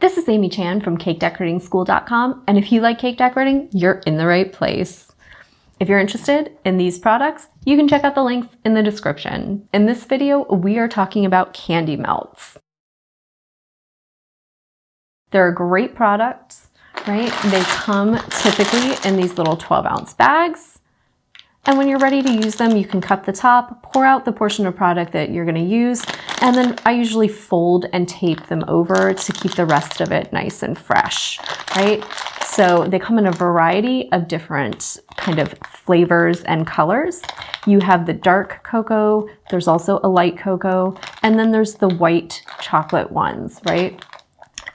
This is Amy Chan from CakeDecoratingSchool.com, and if you like cake decorating, you're in the right place. If you're interested in these products, you can check out the links in the description. In this video, we are talking about candy melts. They're great products, right? They come typically in these little 12-ounce bags. And when you're ready to use them, you can cut the top, pour out the portion of product that you're going to use, and then I usually fold and tape them over to keep the rest of it nice and fresh, right? So they come in a variety of different kind of flavors and colors. You have the dark cocoa, there's also a light cocoa, and then there's the white chocolate ones, right?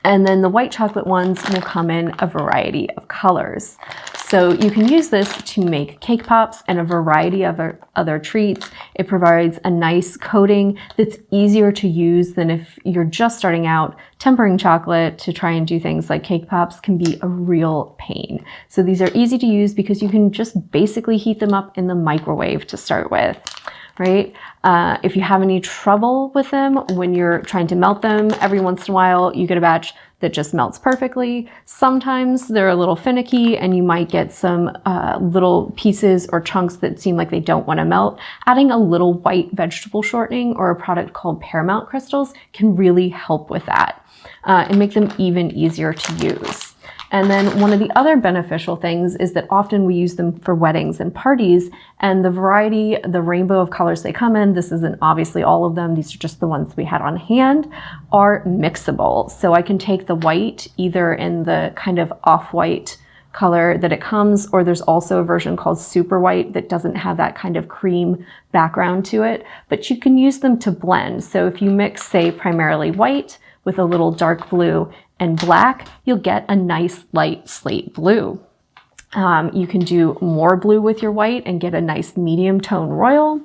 And then the white chocolate ones will come in a variety of colors. So you can use this to make cake pops and a variety of other treats. It provides a nice coating that's easier to use than if you're just starting out. Tempering chocolate to try and do things like cake pops can be a real pain. So these are easy to use because you can just basically heat them up in the microwave to start with. Right? If you have any trouble with them when you're trying to melt them, every once in a while you get a batch that just melts perfectly. Sometimes they're a little finicky and you might get some little pieces or chunks that seem like they don't want to melt. Adding a little white vegetable shortening or a product called Paramount crystals can really help with that and make them even easier to use. And then one of the other beneficial things is that often we use them for weddings and parties, and the variety, the rainbow of colors they come in, this isn't obviously all of them, these are just the ones we had on hand, are mixable. So I can take the white either in the kind of off-white color that it comes, or there's also a version called super white that doesn't have that kind of cream background to it, but you can use them to blend. So if you mix, say, primarily white with a little dark blue and black, you'll get a nice light slate blue. You can do more blue with your white and get a nice medium tone royal,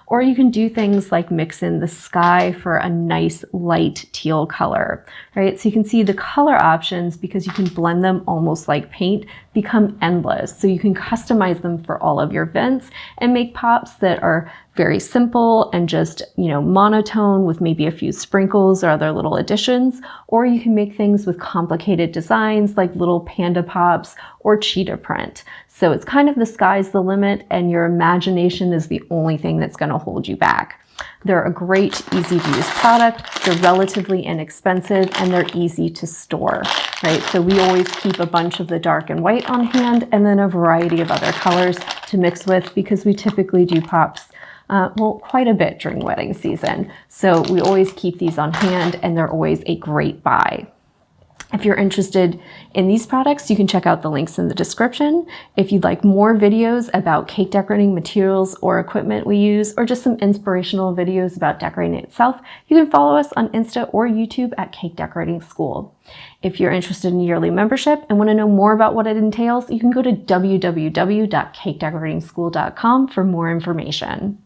or you can do things like mix in the sky for a nice light teal color, right? So you can see the color options, because you can blend them almost like paint, become endless. So you can customize them for all of your events and make pops that are very simple and just, monotone with maybe a few sprinkles or other little additions, or you can make things with complicated designs like little panda pops or cheetah print. So it's kind of the sky's the limit, and your imagination is the only thing that's going to hold you back. They're a great, easy to use product. They're relatively inexpensive and they're easy to store, right? So we always keep a bunch of the dark and white on hand and then a variety of other colors to mix with, because we typically do pops quite a bit during wedding season. So we always keep these on hand and they're always a great buy. If you're interested in these products, you can check out the links in the description. If you'd like more videos about cake decorating materials or equipment we use, or just some inspirational videos about decorating itself, you can follow us on Insta or YouTube at Cake Decorating School. If you're interested in yearly membership and want to know more about what it entails, you can go to www.cakedecoratingschool.com for more information.